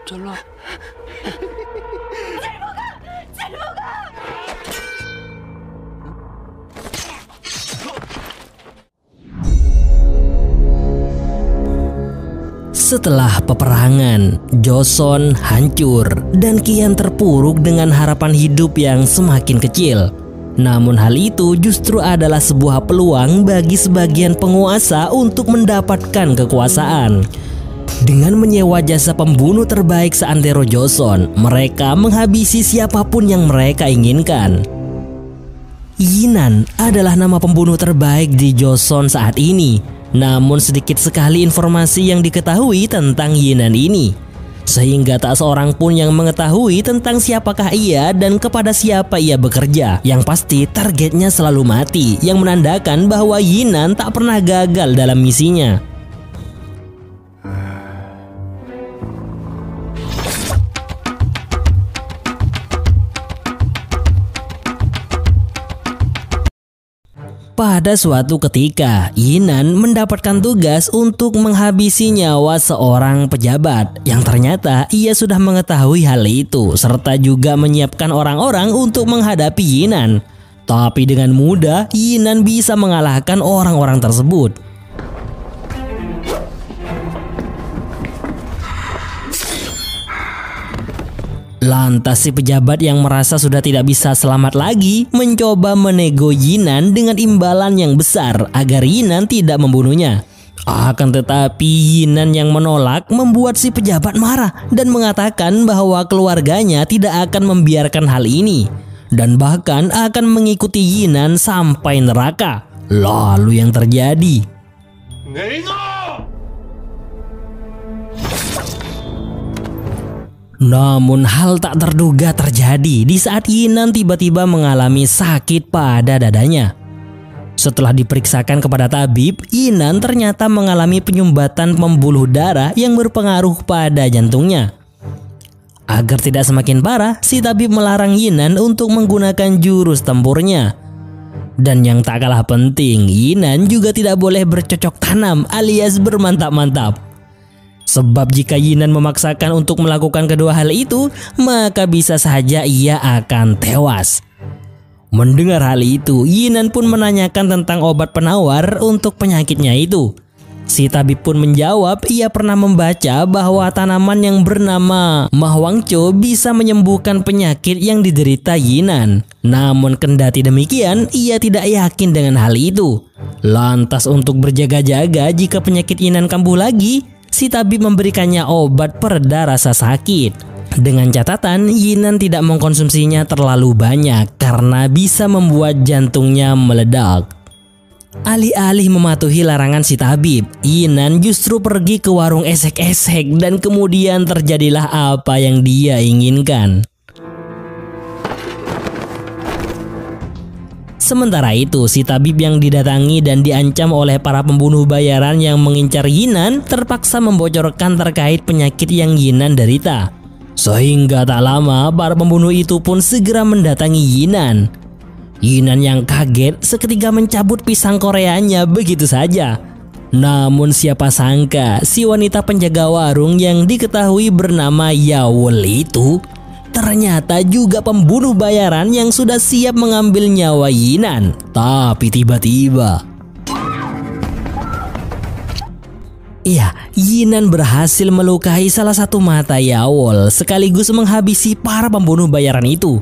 चलो। Setelah peperangan, Joseon hancur dan kian terpuruk dengan harapan hidup yang semakin kecil. Namun hal itu justru adalah sebuah peluang bagi sebagian penguasa untuk mendapatkan kekuasaan. Dengan menyewa jasa pembunuh terbaik seantero Joseon, mereka menghabisi siapapun yang mereka inginkan. Yinan adalah nama pembunuh terbaik di Joseon saat ini. Namun sedikit sekali informasi yang diketahui tentang Yinan ini, sehingga tak seorang pun yang mengetahui tentang siapakah ia dan kepada siapa ia bekerja. Yang pasti targetnya selalu mati, yang menandakan bahwa Yinan tak pernah gagal dalam misinya. Pada suatu ketika, Yinan mendapatkan tugas untuk menghabisi nyawa seorang pejabat yang ternyata ia sudah mengetahui hal itu serta juga menyiapkan orang-orang untuk menghadapi Yinan. Tapi dengan mudah, Yinan bisa mengalahkan orang-orang tersebut. Lantas si pejabat yang merasa sudah tidak bisa selamat lagi mencoba menego Yinan dengan imbalan yang besar agar Yinan tidak membunuhnya. Akan tetapi Yinan yang menolak membuat si pejabat marah dan mengatakan bahwa keluarganya tidak akan membiarkan hal ini dan bahkan akan mengikuti Yinan sampai neraka. Lalu yang terjadi? Namun hal tak terduga terjadi di saat Yinan tiba-tiba mengalami sakit pada dadanya. Setelah diperiksakan kepada tabib, Yinan ternyata mengalami penyumbatan pembuluh darah yang berpengaruh pada jantungnya. Agar tidak semakin parah, si tabib melarang Yinan untuk menggunakan jurus tempurnya. Dan yang tak kalah penting, Yinan juga tidak boleh bercocok tanam alias bermantap-mantap. Sebab jika Yinan memaksakan untuk melakukan kedua hal itu, maka bisa saja ia akan tewas. Mendengar hal itu, Yinan pun menanyakan tentang obat penawar untuk penyakitnya itu. Si tabib pun menjawab ia pernah membaca bahwa tanaman yang bernama Mahwangco bisa menyembuhkan penyakit yang diderita Yinan. Namun kendati demikian, ia tidak yakin dengan hal itu. Lantas untuk berjaga-jaga jika penyakit Yinan kambuh lagi, si tabib memberikannya obat pereda rasa sakit. Dengan catatan, Yinan tidak mengkonsumsinya terlalu banyak karena bisa membuat jantungnya meledak. Alih-alih mematuhi larangan si tabib, Yinan justru pergi ke warung esek-esek dan kemudian terjadilah apa yang dia inginkan. Sementara itu, si tabib yang didatangi dan diancam oleh para pembunuh bayaran yang mengincar Yinan terpaksa membocorkan terkait penyakit yang Yinan derita. Sehingga tak lama, para pembunuh itu pun segera mendatangi Yinan. Yinan yang kaget seketika mencabut pisang Koreanya begitu saja. Namun siapa sangka si wanita penjaga warung yang diketahui bernama Yawol itu ternyata juga pembunuh bayaran yang sudah siap mengambil nyawa Yinan. Tapi tiba-tiba, Yinan berhasil melukai salah satu mata Yawol sekaligus menghabisi para pembunuh bayaran itu.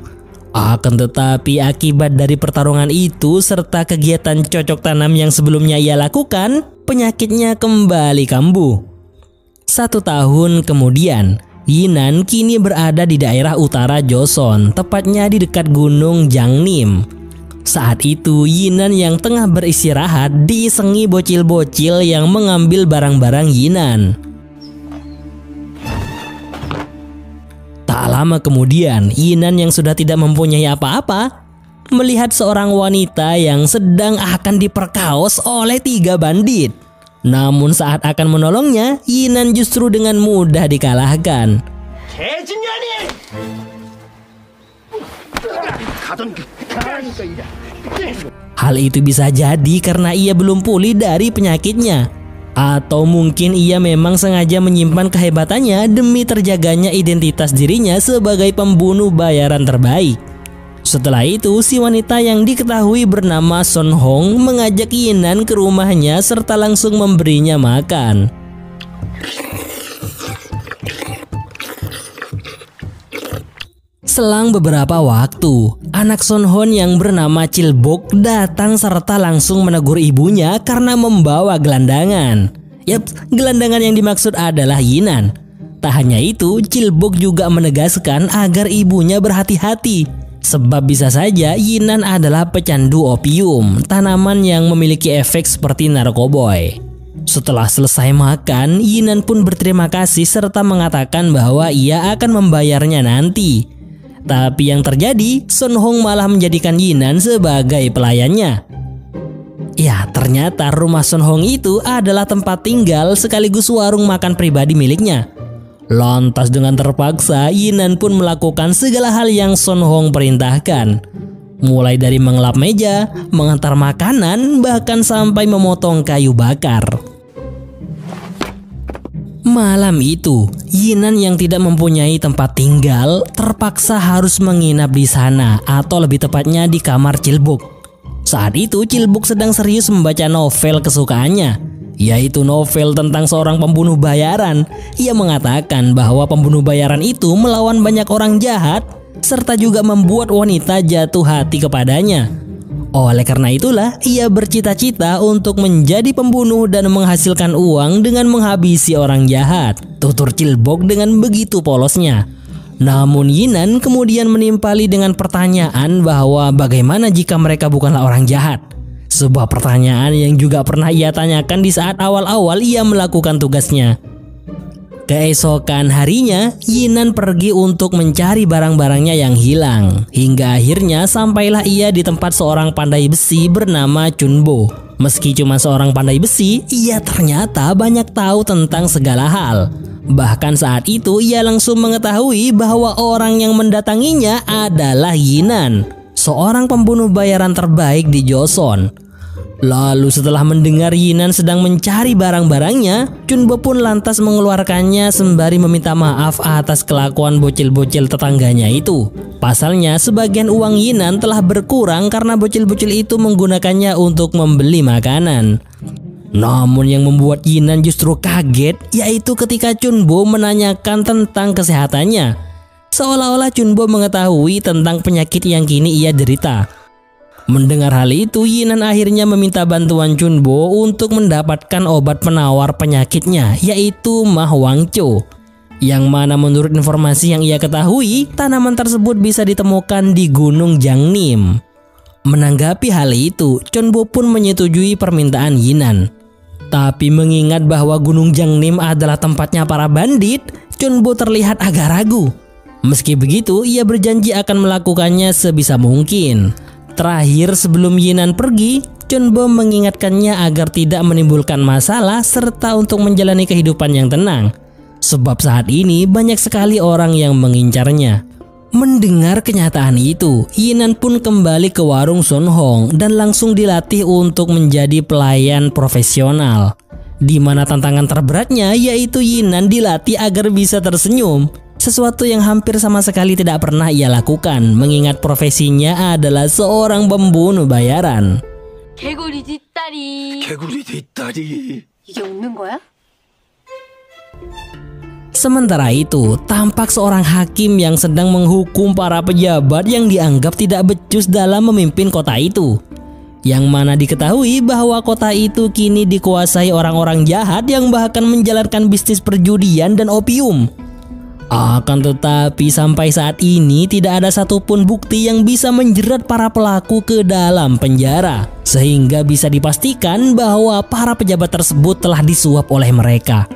Akan tetapi akibat dari pertarungan itu serta kegiatan cocok tanam yang sebelumnya ia lakukan, penyakitnya kembali kambuh. 1 tahun kemudian, Yinan kini berada di daerah utara Joseon, tepatnya di dekat gunung Jangnim. Saat itu Yinan yang tengah beristirahat diisengi bocil-bocil yang mengambil barang-barang Yinan. Tak lama kemudian, Yinan yang sudah tidak mempunyai apa-apa melihat seorang wanita yang sedang akan diperkaos oleh 3 bandit. Namun saat akan menolongnya, Yinan justru dengan mudah dikalahkan. Hal itu bisa jadi karena ia belum pulih dari penyakitnya. Atau mungkin ia memang sengaja menyimpan kehebatannya demi terjaganya identitas dirinya sebagai pembunuh bayaran terbaik. Setelah itu, si wanita yang diketahui bernama Son Hong mengajak Yinan ke rumahnya serta langsung memberinya makan. Selang beberapa waktu, anak Son Hong yang bernama Chilbok datang serta langsung menegur ibunya karena membawa gelandangan. Yap, gelandangan yang dimaksud adalah Yinan. Tak hanya itu, Chilbok juga menegaskan agar ibunya berhati-hati. Sebab bisa saja Yinan adalah pecandu opium, tanaman yang memiliki efek seperti narkoboy. Setelah selesai makan, Yinan pun berterima kasih serta mengatakan bahwa ia akan membayarnya nanti. Tapi yang terjadi, Son Hong malah menjadikan Yinan sebagai pelayannya. Ya, ternyata rumah Son Hong itu adalah tempat tinggal sekaligus warung makan pribadi miliknya. Lantas dengan terpaksa, Yinan pun melakukan segala hal yang Son Hong perintahkan. Mulai dari mengelap meja, mengantar makanan, bahkan sampai memotong kayu bakar. Malam itu, Yinan yang tidak mempunyai tempat tinggal terpaksa harus menginap di sana, atau lebih tepatnya di kamar Chilbok. Saat itu Chilbok sedang serius membaca novel kesukaannya, yaitu novel tentang seorang pembunuh bayaran. Ia mengatakan bahwa pembunuh bayaran itu melawan banyak orang jahat, serta juga membuat wanita jatuh hati kepadanya. Oleh karena itulah, ia bercita-cita untuk menjadi pembunuh dan menghasilkan uang dengan menghabisi orang jahat, tutur Chilbok dengan begitu polosnya. Namun Yinan kemudian menimpali dengan pertanyaan bahwa bagaimana jika mereka bukanlah orang jahat. Sebuah pertanyaan yang juga pernah ia tanyakan di saat awal-awal ia melakukan tugasnya. Keesokan harinya, Yinan pergi untuk mencari barang-barangnya yang hilang. Hingga akhirnya sampailah ia di tempat seorang pandai besi bernama Chunbo. Meski cuma seorang pandai besi, ia ternyata banyak tahu tentang segala hal. Bahkan saat itu ia langsung mengetahui bahwa orang yang mendatanginya adalah Yinan, seorang pembunuh bayaran terbaik di Joseon. Lalu setelah mendengar Yinan sedang mencari barang-barangnya, Chunbo pun lantas mengeluarkannya sembari meminta maaf atas kelakuan bocil-bocil tetangganya itu. Pasalnya sebagian uang Yinan telah berkurang karena bocil-bocil itu menggunakannya untuk membeli makanan. Namun yang membuat Yinan justru kaget yaitu ketika Chunbo menanyakan tentang kesehatannya. Seolah-olah Chunbo mengetahui tentang penyakit yang kini ia derita. Mendengar hal itu, Yinan akhirnya meminta bantuan Chunbo untuk mendapatkan obat penawar penyakitnya, yaitu Mah Wangco. Yang mana menurut informasi yang ia ketahui, tanaman tersebut bisa ditemukan di Gunung Jiangnim. Menanggapi hal itu, Chunbo pun menyetujui permintaan Yinan. Tapi mengingat bahwa Gunung Jiangnim adalah tempatnya para bandit, Chunbo terlihat agak ragu. Meski begitu, ia berjanji akan melakukannya sebisa mungkin. Terakhir sebelum Yinan pergi, Chunbo mengingatkannya agar tidak menimbulkan masalah serta untuk menjalani kehidupan yang tenang. Sebab saat ini banyak sekali orang yang mengincarnya. Mendengar kenyataan itu, Yinan pun kembali ke warung Son Hong dan langsung dilatih untuk menjadi pelayan profesional. Di mana tantangan terberatnya yaitu Yinan dilatih agar bisa tersenyum. Sesuatu yang hampir sama sekali tidak pernah ia lakukan, mengingat profesinya adalah seorang pembunuh bayaran. 개구리 뒷다리. 이게 웃는 거야? Sementara itu, tampak seorang hakim yang sedang menghukum para pejabat yang dianggap tidak becus dalam memimpin kota itu. Yang mana diketahui bahwa kota itu kini dikuasai orang-orang jahat yang bahkan menjalankan bisnis perjudian dan opium. Akan tetapi sampai saat ini tidak ada satupun bukti yang bisa menjerat para pelaku ke dalam penjara. Sehingga bisa dipastikan bahwa para pejabat tersebut telah disuap oleh mereka.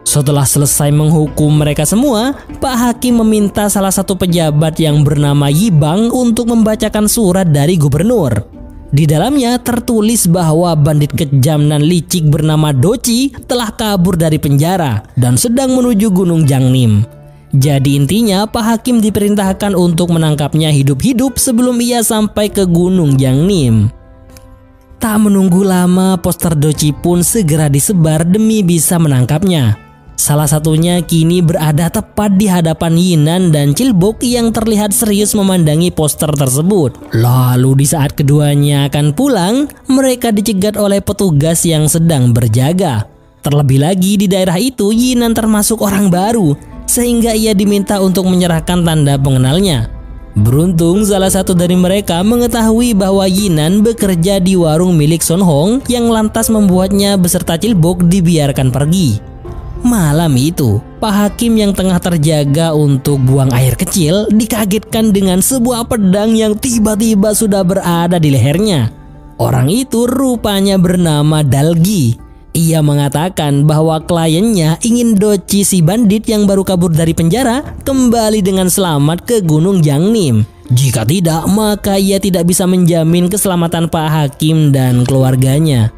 Setelah selesai menghukum mereka semua, Pak Hakim meminta salah satu pejabat yang bernama Yibang untuk membacakan surat dari gubernur. Di dalamnya tertulis bahwa bandit kejam dan licik bernama Doci telah kabur dari penjara dan sedang menuju Gunung Jiangnim. Jadi intinya Pak Hakim diperintahkan untuk menangkapnya hidup-hidup sebelum ia sampai ke Gunung Jiangnim. Tak menunggu lama, poster Doci pun segera disebar demi bisa menangkapnya. Salah satunya kini berada tepat di hadapan Yinan dan Chilbok yang terlihat serius memandangi poster tersebut. Lalu di saat keduanya akan pulang, mereka dicegat oleh petugas yang sedang berjaga. Terlebih lagi di daerah itu Yinan termasuk orang baru, sehingga ia diminta untuk menyerahkan tanda pengenalnya. Beruntung salah satu dari mereka mengetahui bahwa Yinan bekerja di warung milik Sun Hong yang lantas membuatnya beserta Chilbok dibiarkan pergi. Malam itu, Pak Hakim yang tengah terjaga untuk buang air kecil dikagetkan dengan sebuah pedang yang tiba-tiba sudah berada di lehernya. Orang itu rupanya bernama Dalgi. Ia mengatakan bahwa kliennya ingin Doci si bandit yang baru kabur dari penjara kembali dengan selamat ke Gunung Jiangnim. Jika tidak, maka ia tidak bisa menjamin keselamatan Pak Hakim dan keluarganya.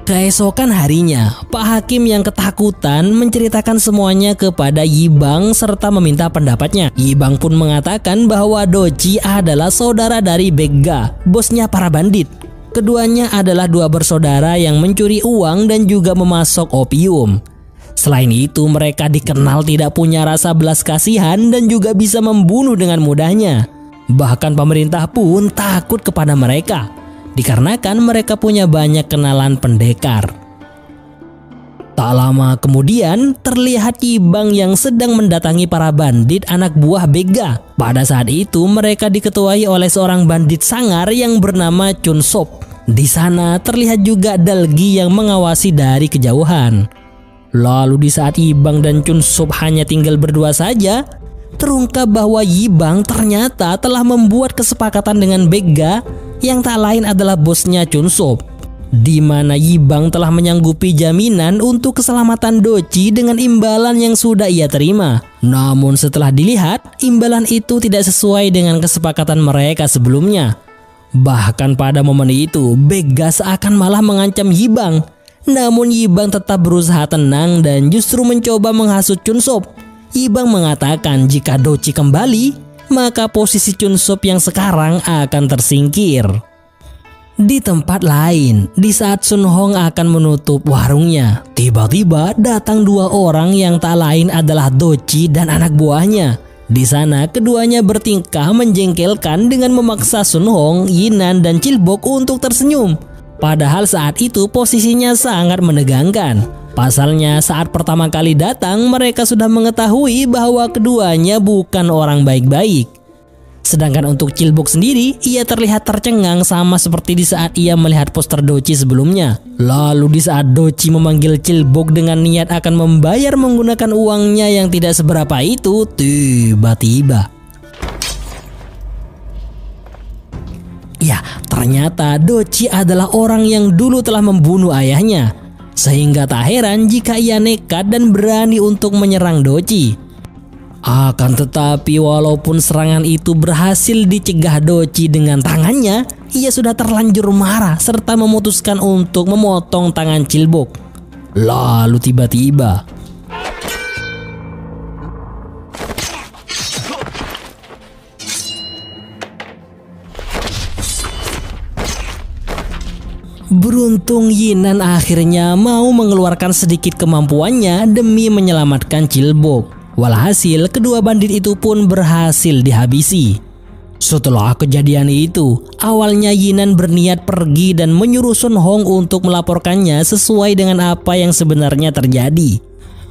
Keesokan harinya, Pak Hakim yang ketakutan menceritakan semuanya kepada Yibang serta meminta pendapatnya. Yibang pun mengatakan bahwa Doci adalah saudara dari Begga, bosnya para bandit. Keduanya adalah dua bersaudara yang mencuri uang dan juga memasok opium. Selain itu, mereka dikenal tidak punya rasa belas kasihan dan juga bisa membunuh dengan mudahnya. Bahkan pemerintah pun takut kepada mereka, dikarenakan mereka punya banyak kenalan pendekar. Tak lama kemudian, terlihat Yibang yang sedang mendatangi para bandit anak buah Begga. Pada saat itu, mereka diketuai oleh seorang bandit sangar yang bernama Chun Sop. Di sana terlihat juga Dalgi yang mengawasi dari kejauhan. Lalu di saat Yibang dan Chun Sop hanya tinggal berdua saja, terungkap bahwa Yibang ternyata telah membuat kesepakatan dengan Begga yang tak lain adalah bosnya Chun Sop, di mana Yibang telah menyanggupi jaminan untuk keselamatan Doci dengan imbalan yang sudah ia terima. Namun setelah dilihat, imbalan itu tidak sesuai dengan kesepakatan mereka sebelumnya. Bahkan pada momen itu, Begga seakan malah mengancam Yibang. Namun Yibang tetap berusaha tenang dan justru mencoba menghasut Chun Sop. Yibang mengatakan jika Doci kembali, maka posisi Chun Sop yang sekarang akan tersingkir. Di tempat lain, di saat Sun Hong akan menutup warungnya, tiba-tiba datang dua orang yang tak lain adalah Doci dan anak buahnya. Di sana keduanya bertingkah menjengkelkan dengan memaksa Sun Hong, Yinan, dan Chilbok untuk tersenyum. Padahal saat itu posisinya sangat menegangkan. Pasalnya saat pertama kali datang mereka sudah mengetahui bahwa keduanya bukan orang baik-baik. Sedangkan untuk Chilbok sendiri, ia terlihat tercengang sama seperti di saat ia melihat poster Doci sebelumnya. Lalu di saat Doci memanggil Chilbok dengan niat akan membayar menggunakan uangnya yang tidak seberapa itu, tiba-tiba. Ya, ternyata Doci adalah orang yang dulu telah membunuh ayahnya. Sehingga tak heran jika ia nekat dan berani untuk menyerang Doci. Akan tetapi walaupun serangan itu berhasil dicegah Doci dengan tangannya, ia sudah terlanjur marah serta memutuskan untuk memotong tangan Chilbok. Lalu tiba-tiba beruntung Yinan akhirnya mau mengeluarkan sedikit kemampuannya demi menyelamatkan Chilbok. Walhasil kedua bandit itu pun berhasil dihabisi. Setelah kejadian itu, awalnya Yinan berniat pergi dan menyuruh Sun Hong untuk melaporkannya sesuai dengan apa yang sebenarnya terjadi.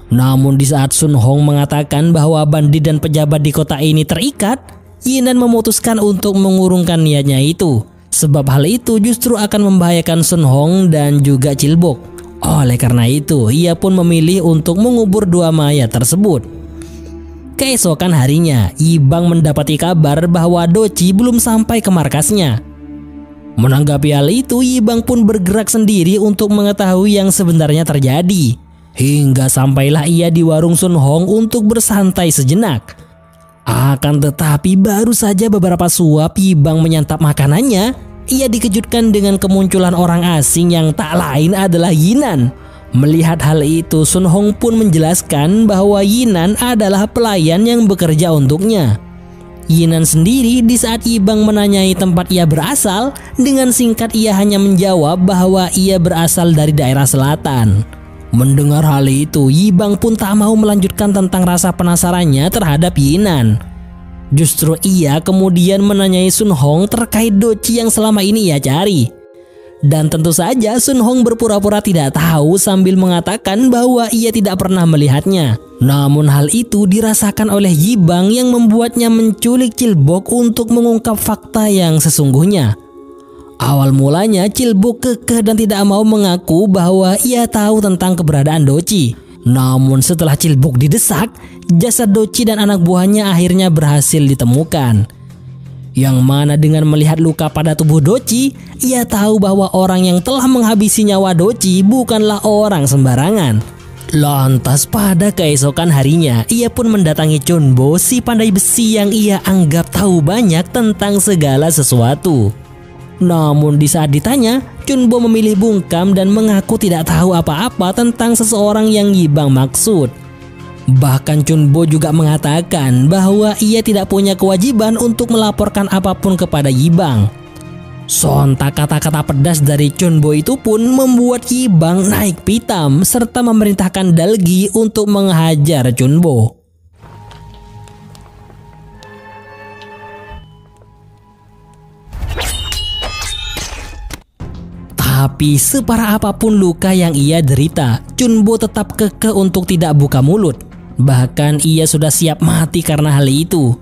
Namun di saat Sun Hong mengatakan bahwa bandit dan pejabat di kota ini terikat, Yinan memutuskan untuk mengurungkan niatnya itu. Sebab hal itu justru akan membahayakan Sun Hong dan juga Chilbok. Oleh karena itu, ia pun memilih untuk mengubur dua mayat tersebut. Keesokan harinya, Yibang mendapati kabar bahwa Doci belum sampai ke markasnya. Menanggapi hal itu, Yibang pun bergerak sendiri untuk mengetahui yang sebenarnya terjadi. Hingga sampailah ia di warung Sun Hong untuk bersantai sejenak. Akan tetapi baru saja beberapa suap Yibang menyantap makanannya, ia dikejutkan dengan kemunculan orang asing yang tak lain adalah Yinan. Melihat hal itu, Sun Hong pun menjelaskan bahwa Yinan adalah pelayan yang bekerja untuknya. Yinan sendiri di saat Yibang menanyai tempat ia berasal, dengan singkat ia hanya menjawab bahwa ia berasal dari daerah selatan. Mendengar hal itu, Yibang pun tak mau melanjutkan tentang rasa penasarannya terhadap Yinan. Justru ia kemudian menanyai Sun Hong terkait doci yang selama ini ia cari. Dan tentu saja Sun Hong berpura-pura tidak tahu sambil mengatakan bahwa ia tidak pernah melihatnya. Namun hal itu dirasakan oleh Yibang yang membuatnya menculik Chilbok untuk mengungkap fakta yang sesungguhnya. Awal mulanya Chilbok kekeh dan tidak mau mengaku bahwa ia tahu tentang keberadaan Doci. Namun setelah Chilbok didesak, jasad Doci dan anak buahnya akhirnya berhasil ditemukan. Yang mana dengan melihat luka pada tubuh Doci, ia tahu bahwa orang yang telah menghabisi nyawa Doci bukanlah orang sembarangan. Lantas pada keesokan harinya, ia pun mendatangi Chunbo, si pandai besi yang ia anggap tahu banyak tentang segala sesuatu. Namun di saat ditanya, Chunbo memilih bungkam dan mengaku tidak tahu apa-apa tentang seseorang yang Yibang maksud. Bahkan Chunbo juga mengatakan bahwa ia tidak punya kewajiban untuk melaporkan apapun kepada Yibang. Sontak kata-kata pedas dari Chunbo itu pun membuat Yibang naik pitam serta memerintahkan Dalgi untuk menghajar Chunbo. Tapi separah apapun luka yang ia derita, Chunbo tetap kekeh untuk tidak buka mulut. Bahkan ia sudah siap mati karena hal itu.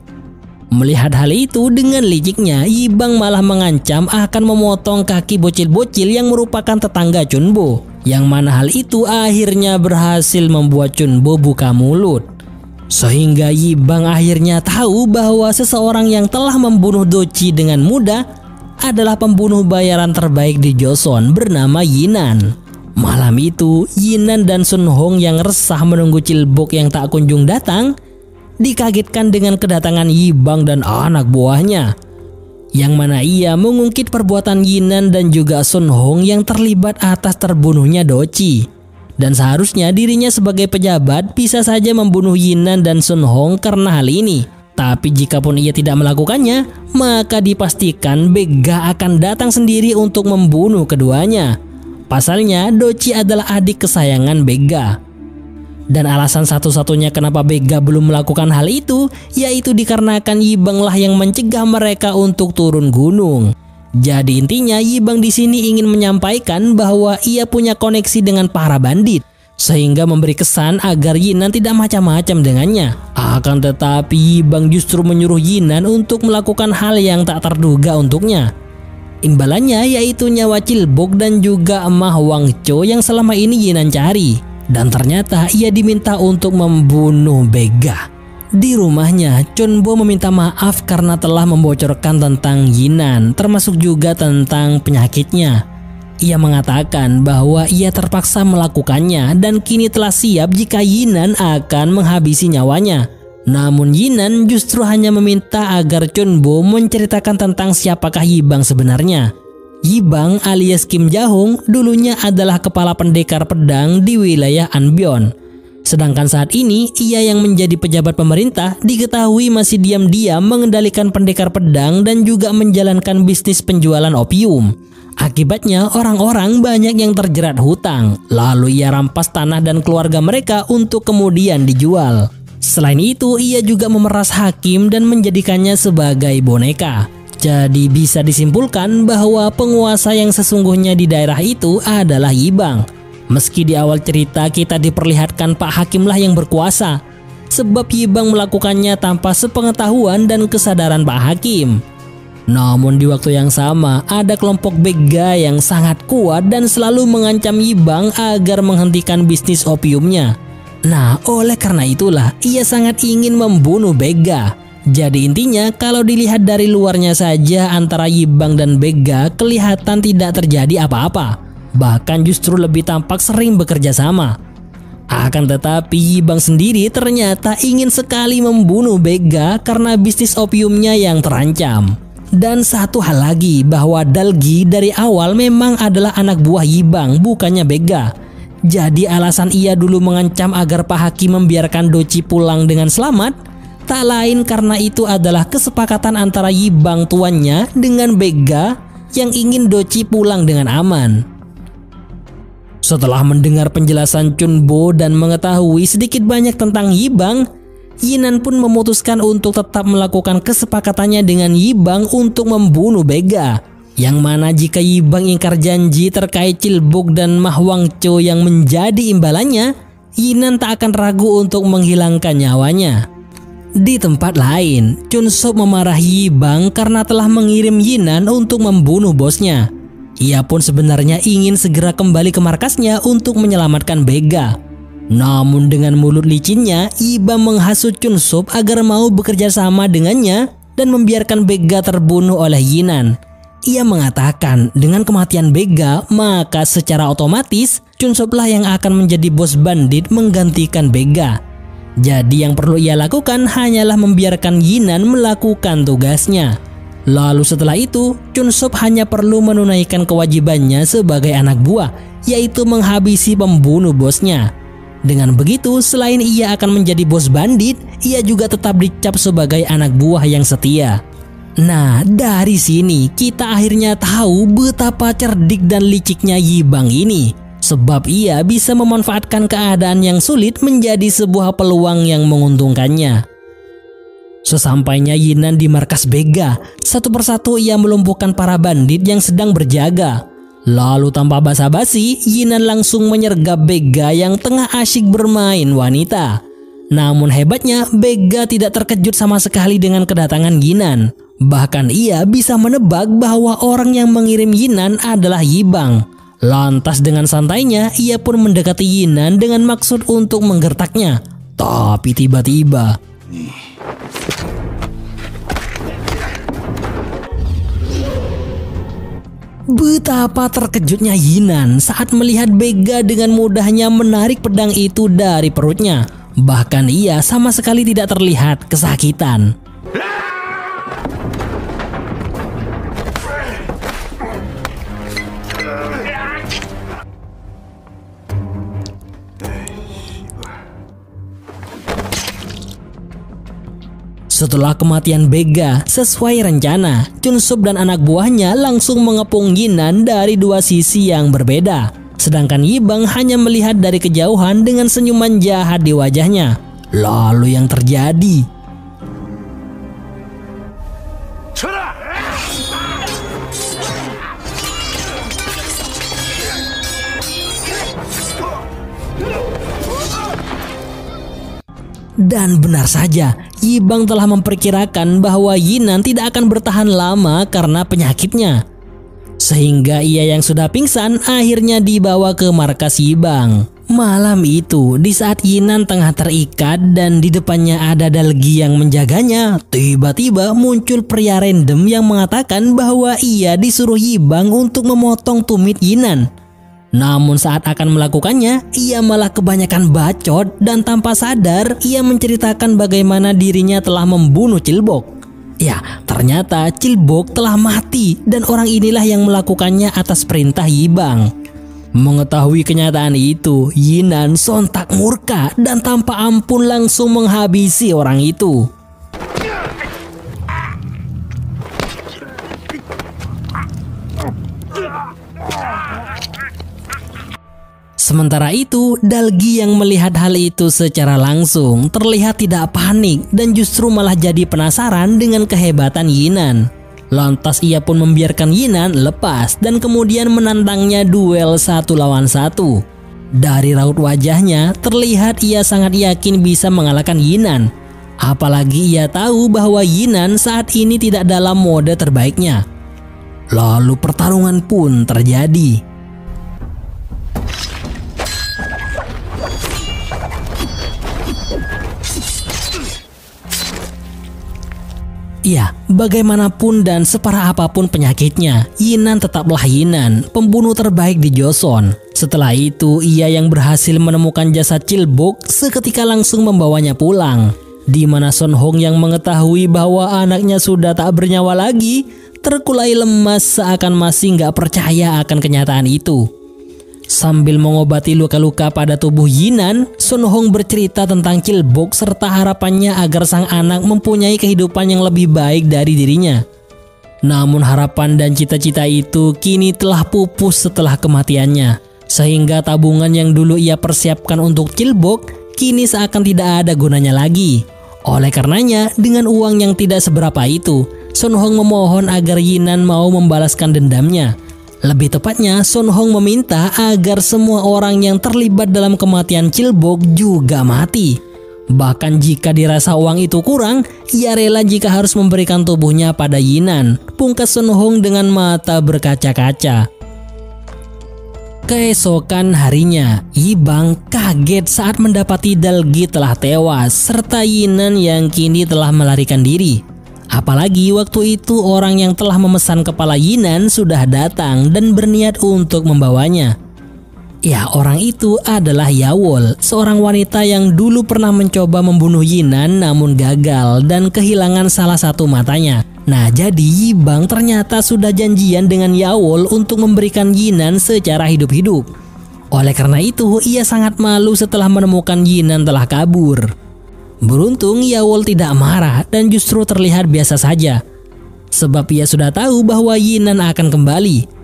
Melihat hal itu, dengan liciknya Yibang malah mengancam akan memotong kaki bocil-bocil yang merupakan tetangga Chunbo. Yang mana hal itu akhirnya berhasil membuat Chunbo buka mulut. Sehingga Yibang akhirnya tahu bahwa seseorang yang telah membunuh Doci dengan mudah adalah pembunuh bayaran terbaik di Joseon bernama Yinan. Malam itu, Yinan dan Sun Hong yang resah menunggu Chilbok yang tak kunjung datang, dikagetkan dengan kedatangan Yibang dan anak buahnya. Yang mana ia mengungkit perbuatan Yinan dan juga Sun Hong yang terlibat atas terbunuhnya Doci. Dan seharusnya dirinya sebagai pejabat bisa saja membunuh Yinan dan Sun Hong karena hal ini. Tapi jikapun ia tidak melakukannya, maka dipastikan Begga akan datang sendiri untuk membunuh keduanya. Pasalnya, Doci adalah adik kesayangan Begga. Dan alasan satu-satunya kenapa Begga belum melakukan hal itu, yaitu dikarenakan Yibang lah yang mencegah mereka untuk turun gunung. Jadi intinya Yibang di sini ingin menyampaikan bahwa ia punya koneksi dengan para bandit, sehingga memberi kesan agar Yinan tidak macam-macam dengannya. Akan tetapi Yibang justru menyuruh Yinan untuk melakukan hal yang tak terduga untuknya. Imbalannya yaitu nyawa Chilbok dan juga Emah Wang Cho yang selama ini Yinan cari. Dan ternyata ia diminta untuk membunuh Begga. Di rumahnya, Chunbo meminta maaf karena telah membocorkan tentang Yinan, termasuk juga tentang penyakitnya. Ia mengatakan bahwa ia terpaksa melakukannya dan kini telah siap jika Yinan akan menghabisi nyawanya. Namun Yinan justru hanya meminta agar Chunbo menceritakan tentang siapakah Yibang sebenarnya. Yibang alias Kim Jahong dulunya adalah kepala pendekar pedang di wilayah Anbyon. Sedangkan saat ini ia yang menjadi pejabat pemerintah diketahui masih diam-diam mengendalikan pendekar pedang dan juga menjalankan bisnis penjualan opium. Akibatnya orang-orang banyak yang terjerat hutang, lalu ia rampas tanah dan keluarga mereka untuk kemudian dijual. Selain itu, ia juga memeras hakim dan menjadikannya sebagai boneka. Jadi bisa disimpulkan bahwa penguasa yang sesungguhnya di daerah itu adalah Yibang. Meski di awal cerita kita diperlihatkan Pak Hakimlah yang berkuasa, sebab Yibang melakukannya tanpa sepengetahuan dan kesadaran Pak Hakim. Namun di waktu yang sama, ada kelompok Begga yang sangat kuat dan selalu mengancam Yibang agar menghentikan bisnis opiumnya. Nah, oleh karena itulah ia sangat ingin membunuh Begga. Jadi intinya kalau dilihat dari luarnya saja antara Yibang dan Begga kelihatan tidak terjadi apa-apa. Bahkan justru lebih tampak sering bekerja sama. Akan tetapi Yibang sendiri ternyata ingin sekali membunuh Begga karena bisnis opiumnya yang terancam. Dan satu hal lagi, bahwa Dalgi dari awal memang adalah anak buah Yibang, bukannya Begga. Jadi alasan ia dulu mengancam agar Pak Hakim membiarkan Doci pulang dengan selamat Tak lain karena itu adalah kesepakatan antara Yibang tuannya dengan Begga yang ingin Doci pulang dengan aman. Setelah mendengar penjelasan Chunbo dan mengetahui sedikit banyak tentang Yibang, Yinan pun memutuskan untuk tetap melakukan kesepakatannya dengan Yibang untuk membunuh Begga. Yang mana jika Yibang ingkar janji terkait Cilbuk dan Ma Huangco yang menjadi imbalannya, Yinan tak akan ragu untuk menghilangkan nyawanya. Di tempat lain, Chunsob memarahi Yibang karena telah mengirim Yinan untuk membunuh bosnya. Ia pun sebenarnya ingin segera kembali ke markasnya untuk menyelamatkan Begga. Namun dengan mulut licinnya, Yibang menghasut Chunsob agar mau bekerja sama dengannya dan membiarkan Begga terbunuh oleh Yinan. Ia mengatakan dengan kematian Begga, maka secara otomatis Chunsob lah yang akan menjadi bos bandit menggantikan Begga. Jadi yang perlu ia lakukan hanyalah membiarkan Yinan melakukan tugasnya. Lalu setelah itu, Chunsob hanya perlu menunaikan kewajibannya sebagai anak buah, yaitu menghabisi pembunuh bosnya. Dengan begitu, selain ia akan menjadi bos bandit, ia juga tetap dicap sebagai anak buah yang setia. Nah, dari sini kita akhirnya tahu betapa cerdik dan liciknya Yibang ini. Sebab ia bisa memanfaatkan keadaan yang sulit menjadi sebuah peluang yang menguntungkannya. Sesampainya Yinan di markas Begga, satu persatu ia melumpuhkan para bandit yang sedang berjaga. Lalu tanpa basa-basi, Yinan langsung menyergap Begga yang tengah asyik bermain wanita. Namun hebatnya, Begga tidak terkejut sama sekali dengan kedatangan Yinan. Bahkan ia bisa menebak bahwa orang yang mengirim Yinan adalah Yibang. Lantas dengan santainya, ia pun mendekati Yinan dengan maksud untuk menggertaknya. Tapi tiba-tiba, betapa terkejutnya Yinan saat melihat Begga dengan mudahnya menarik pedang itu dari perutnya. Bahkan ia sama sekali tidak terlihat kesakitan. Setelah kematian Begga, sesuai rencana, Chunsob dan anak buahnya langsung mengepung Yinan dari dua sisi yang berbeda. Sedangkan Yibang hanya melihat dari kejauhan dengan senyuman jahat di wajahnya. Lalu yang terjadi? Dan benar saja, Yibang telah memperkirakan bahwa Yinan tidak akan bertahan lama karena penyakitnya. Sehingga ia yang sudah pingsan akhirnya dibawa ke markas Yibang. Malam itu, di saat Yinan tengah terikat dan di depannya ada Dalgi yang menjaganya, tiba-tiba muncul pria random yang mengatakan bahwa ia disuruh Yibang untuk memotong tumit Yinan. Namun saat akan melakukannya, ia malah kebanyakan bacot dan tanpa sadar ia menceritakan bagaimana dirinya telah membunuh Cilbok. Ya, ternyata Cilbok telah mati dan orang inilah yang melakukannya atas perintah Yibang. Mengetahui kenyataan itu, Yinan sontak murka dan tanpa ampun langsung menghabisi orang itu. Sementara itu, Dalgi yang melihat hal itu secara langsung terlihat tidak panik dan justru malah jadi penasaran dengan kehebatan Yinan. Lantas ia pun membiarkan Yinan lepas dan kemudian menantangnya duel 1 lawan 1. Dari raut wajahnya terlihat ia sangat yakin bisa mengalahkan Yinan. Apalagi ia tahu bahwa Yinan saat ini tidak dalam mode terbaiknya. Lalu pertarungan pun terjadi. Ya, bagaimanapun dan separah apapun penyakitnya, Yinan tetaplah Yinan, pembunuh terbaik di Joseon. Setelah itu, ia yang berhasil menemukan jasad Cilbok seketika langsung membawanya pulang. Di mana Son Hong yang mengetahui bahwa anaknya sudah tak bernyawa lagi, terkulai lemas seakan masih nggak percaya akan kenyataan itu. Sambil mengobati luka-luka pada tubuh Yinan, Sun Hong bercerita tentang Chilbok serta harapannya agar sang anak mempunyai kehidupan yang lebih baik dari dirinya. Namun harapan dan cita-cita itu kini telah pupus setelah kematiannya, sehingga tabungan yang dulu ia persiapkan untuk Chilbok kini seakan tidak ada gunanya lagi. Oleh karenanya, dengan uang yang tidak seberapa itu, Sun Hong memohon agar Yinan mau membalaskan dendamnya. Lebih tepatnya, Sun Hong meminta agar semua orang yang terlibat dalam kematian Chilbok juga mati. Bahkan jika dirasa uang itu kurang, ia rela jika harus memberikan tubuhnya pada Yinan. Pungkas Sun Hong dengan mata berkaca-kaca. Keesokan harinya, Yibang kaget saat mendapati Dalgi telah tewas serta Yinan yang kini telah melarikan diri. Apalagi waktu itu orang yang telah memesan kepala Yinan sudah datang dan berniat untuk membawanya. Ya, orang itu adalah Yawol, seorang wanita yang dulu pernah mencoba membunuh Yinan namun gagal dan kehilangan salah satu matanya. Nah, jadi Yibang ternyata sudah janjian dengan Yawol untuk memberikan Yinan secara hidup-hidup. Oleh karena itu, ia sangat malu setelah menemukan Yinan telah kabur. Beruntung Yawol tidak marah dan justru terlihat biasa saja, sebab ia sudah tahu bahwa Yinan akan kembali.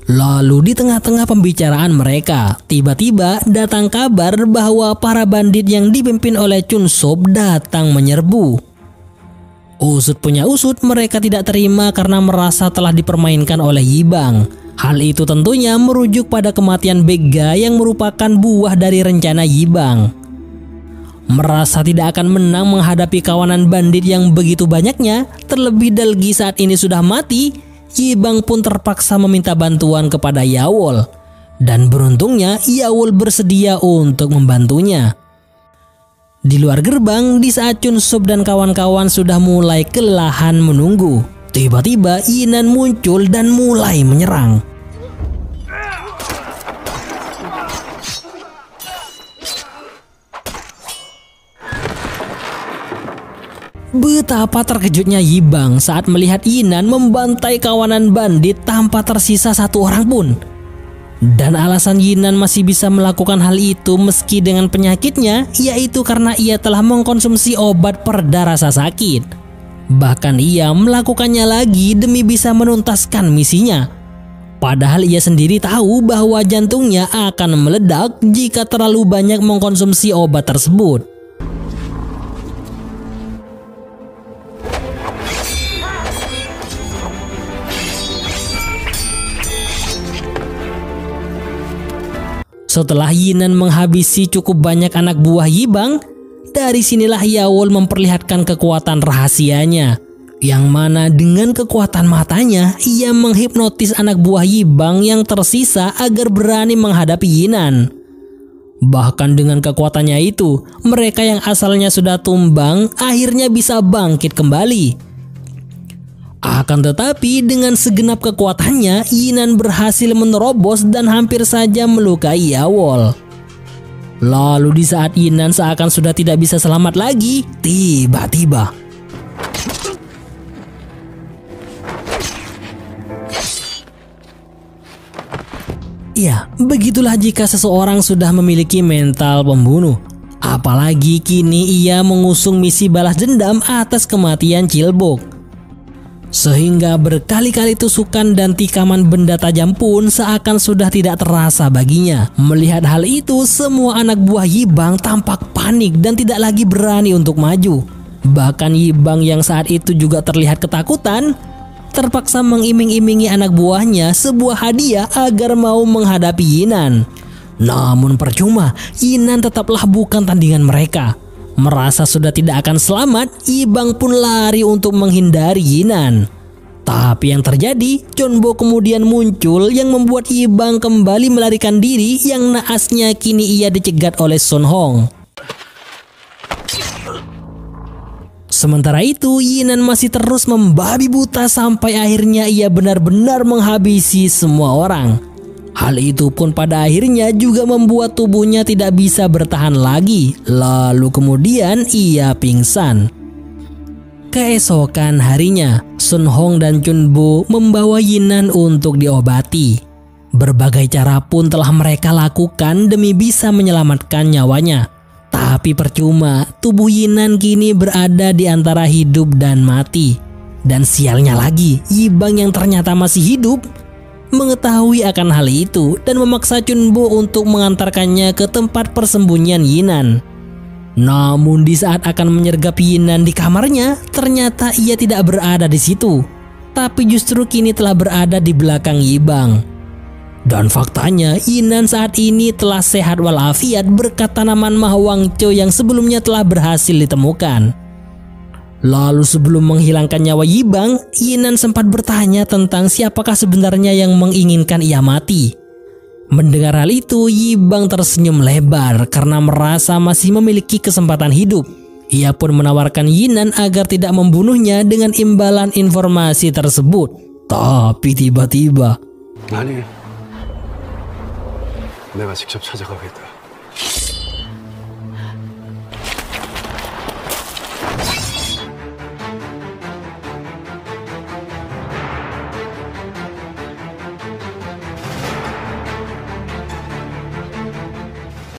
Lalu di tengah-tengah pembicaraan mereka, tiba-tiba datang kabar bahwa para bandit yang dipimpin oleh Chun Sop datang menyerbu. Usut punya usut, mereka tidak terima karena merasa telah dipermainkan oleh Yibang. Hal itu tentunya merujuk pada kematian Begga yang merupakan buah dari rencana Yibang. Merasa tidak akan menang menghadapi kawanan bandit yang begitu banyaknya, terlebih Dalgi saat ini sudah mati, Yibang pun terpaksa meminta bantuan kepada Yawol. Dan beruntungnya Yawol bersedia untuk membantunya. Di luar gerbang, di saat Chun Sop dan kawan-kawan sudah mulai kelelahan menunggu, tiba-tiba Yinan muncul dan mulai menyerang. Betapa terkejutnya Yibang saat melihat Yinan membantai kawanan bandit tanpa tersisa satu orang pun. Dan alasan Yinan masih bisa melakukan hal itu meski dengan penyakitnya, yaitu karena ia telah mengkonsumsi obat pereda rasa sakit. Bahkan ia melakukannya lagi demi bisa menuntaskan misinya. Padahal ia sendiri tahu bahwa jantungnya akan meledak jika terlalu banyak mengkonsumsi obat tersebut. Setelah Yinan menghabisi cukup banyak anak buah Yibang, dari sinilah Yawol memperlihatkan kekuatan rahasianya, yang mana dengan kekuatan matanya ia menghipnotis anak buah Yibang yang tersisa agar berani menghadapi Yinan. Bahkan dengan kekuatannya itu, mereka yang asalnya sudah tumbang akhirnya bisa bangkit kembali. Akan tetapi dengan segenap kekuatannya, Yinan berhasil menerobos dan hampir saja melukai Yawol. Lalu di saat Yinan seakan sudah tidak bisa selamat lagi, tiba-tiba ya, begitulah jika seseorang sudah memiliki mental pembunuh. Apalagi kini ia mengusung misi balas dendam atas kematian Chilbok. Sehingga berkali-kali tusukan dan tikaman benda tajam pun seakan sudah tidak terasa baginya. Melihat hal itu, semua anak buah Yibang tampak panik dan tidak lagi berani untuk maju. Bahkan Yibang yang saat itu juga terlihat ketakutan, terpaksa mengiming-imingi anak buahnya sebuah hadiah agar mau menghadapi Yinan. Namun percuma, Yinan tetaplah bukan tandingan mereka. Merasa sudah tidak akan selamat, Yibang pun lari untuk menghindari Yinan. Tapi yang terjadi, Chonbo kemudian muncul yang membuat Yibang kembali melarikan diri yang naasnya kini ia dicegat oleh Sun Hong. Sementara itu, Yinan masih terus membabi buta sampai akhirnya ia benar-benar menghabisi semua orang. Hal itu pun pada akhirnya juga membuat tubuhnya tidak bisa bertahan lagi. Lalu kemudian ia pingsan. Keesokan harinya, Sun Hong dan Chunbo membawa Yinan untuk diobati. Berbagai cara pun telah mereka lakukan demi bisa menyelamatkan nyawanya. Tapi percuma, tubuh Yinan kini berada di antara hidup dan mati. Dan sialnya lagi, Yibang yang ternyata masih hidup mengetahui akan hal itu dan memaksa Chunbo untuk mengantarkannya ke tempat persembunyian Yinan. Namun di saat akan menyergap Yinan di kamarnya, ternyata ia tidak berada di situ, tapi justru kini telah berada di belakang Yibang. Dan faktanya Yinan saat ini telah sehat walafiat berkat tanaman Mahwangco yang sebelumnya telah berhasil ditemukan. Lalu sebelum menghilangkan nyawa Yibang, Yinan sempat bertanya tentang siapakah sebenarnya yang menginginkan ia mati. Mendengar hal itu, Yibang tersenyum lebar karena merasa masih memiliki kesempatan hidup. Ia pun menawarkan Yinan agar tidak membunuhnya dengan imbalan informasi tersebut. Tapi tiba-tiba, 아니, 내가 직접 찾아가겠다.